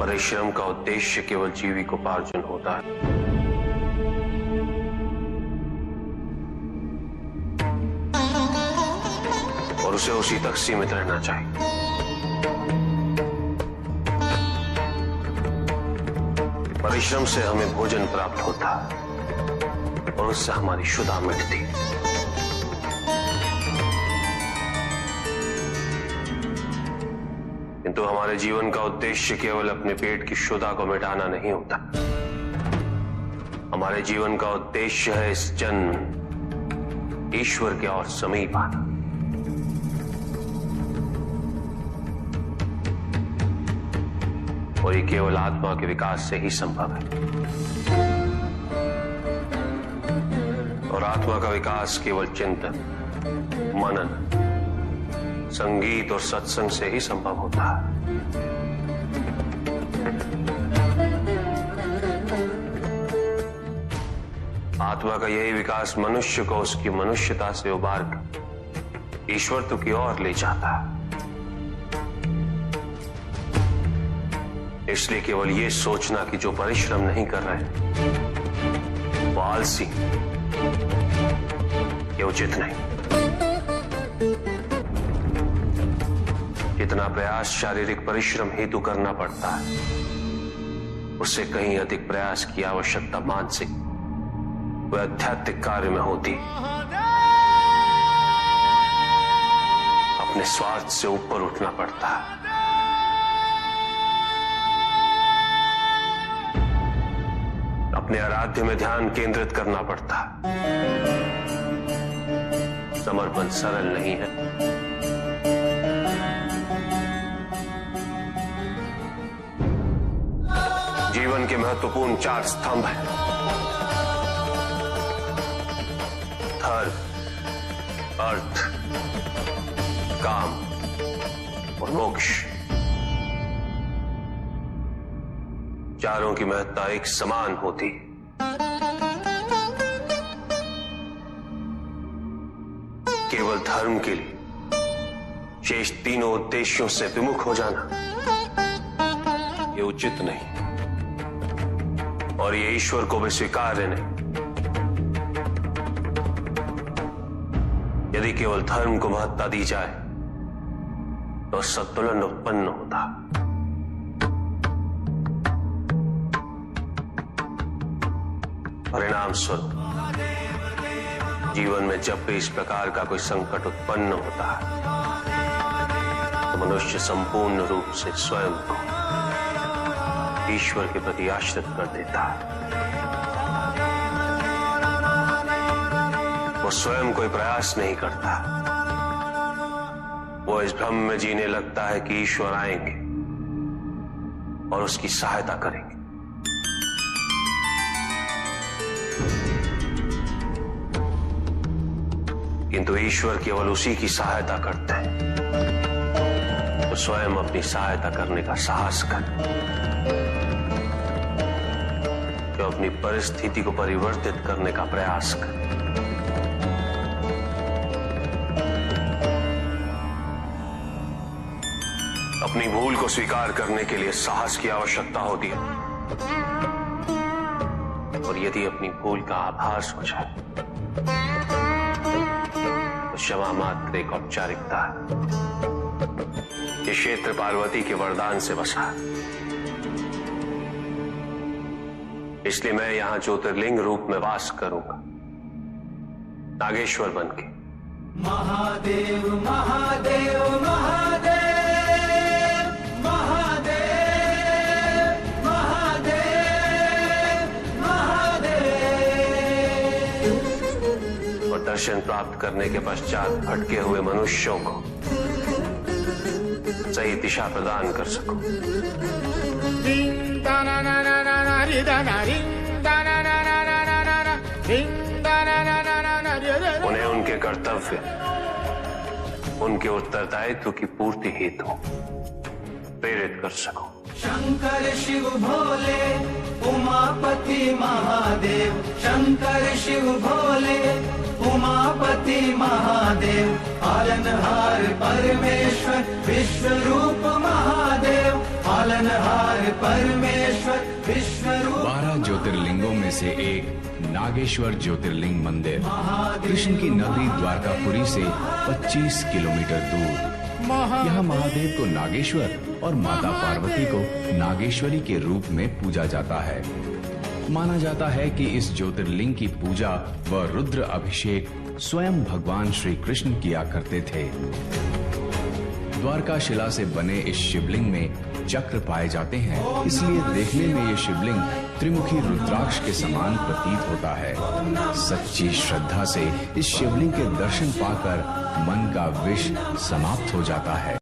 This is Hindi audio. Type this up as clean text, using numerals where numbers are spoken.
परिश्रम का उद्देश्य केवल जीविकोपार्जन होता है। और उसे उसी तक सीमित रहना चाहिए। परिश्रम से हमें भोजन प्राप्त होता है और उससे हमारी क्षुधा मिटती है। किंतु हमारे जीवन का उद्देश्य केवल अपने पेट की क्षुधा को मिटाना नहीं होता। हमारे जीवन का उद्देश्य है इस जन्म ईश्वर के और समीप आना। और ये केवल आत्मा के विकास से ही संभव है। और आत्मा का विकास केवल चिंतन, मनन, संगीत और सत्संग से ही संभव होता है। आत्मा का यही विकास मनुष्य को उसकी मनुष्यता से उबार कर ईश्वरत्व की ओर ले जाता है। इसलिए केवल ये सोचना कि जो परिश्रम नहीं कर रहे वो आलसी, ये उचित नहीं। जितना प्रयास शारीरिक परिश्रम हेतु करना पड़ता है, उससे कहीं अधिक प्रयास की आवश्यकता मानसिक व आध्यात्मिक कार्य में होती। अपने स्वार्थ से ऊपर उठना पड़ता है। अपने आराध्य में ध्यान केंद्रित करना पड़ता है। समर्पण सरल नहीं है। जीवन के महत्वपूर्ण 4 स्तंभ हैं: धर्म, अर्थ, काम और मोक्ष। चारों की महत्ता एक समान होती है। केवल धर्म के लिए शेष तीनों उद्देश्यों से विमुख हो जाना ये उचित नहीं और ये ईश्वर को भी स्वीकार्य नहीं। यदि केवल धर्म को महत्ता दी जाए तो संतुलन उत्पन्न होता। परिणाम स्वरूप जीवन में जब भी इस प्रकार का कोई संकट उत्पन्न होता है तो मनुष्य संपूर्ण रूप से स्वयं को ईश्वर के प्रति आश्रित कर देता है। वो स्वयं कोई प्रयास नहीं करता। वो इस भ्रम में जीने लगता है कि ईश्वर आएंगे और उसकी सहायता करेंगे। किंतु ईश्वर केवल उसी की सहायता करते हैं तो स्वयं अपनी सहायता करने का साहस करे, जो अपनी परिस्थिति को परिवर्तित करने का प्रयास करे। अपनी भूल को स्वीकार करने के लिए साहस की आवश्यकता होती है। और यदि अपनी भूल का आभास हो जाए तो क्षमा मात्र एक औपचारिकता है। ये क्षेत्र पार्वती के वरदान से बसा है, इसलिए मैं यहां ज्योतिर्लिंग रूप में वास करूंगा, नागेश्वर बनके। महादेव महादेव महादेव दर्शन प्राप्त करने के पश्चात भटके हुए मनुष्यों को सही दिशा प्रदान कर सकूं। उन्हें उनके कर्तव्य, उनके उत्तरदायित्व की पूर्ति हेतु प्रेरित कर सकूं। शंकर शिव भोले उमापति महादेव, शंकर शिव भोले उमापति महादेव, पालनहार परमेश्वर विश्व रूप महादेव, पालनहार परमेश्वर विश्वरूप 12 ज्योतिर्लिंगों में से एक नागेश्वर ज्योतिर्लिंग मंदिर कृष्ण की नगरी द्वारकापुरी से 25 किलोमीटर दूर। यहाँ महादेव को नागेश्वर और माता पार्वती को नागेश्वरी के रूप में पूजा जाता है। माना जाता है कि इस ज्योतिर्लिंग की पूजा व रुद्र अभिषेक स्वयं भगवान श्री कृष्ण किया करते थे। द्वारका शिला से बने इस शिवलिंग में चक्र पाए जाते हैं, इसलिए देखने में ये शिवलिंग त्रिमुखी रुद्राक्ष के समान प्रतीत होता है। सच्ची श्रद्धा से इस शिवलिंग के दर्शन पाकर मन का विष समाप्त हो जाता है।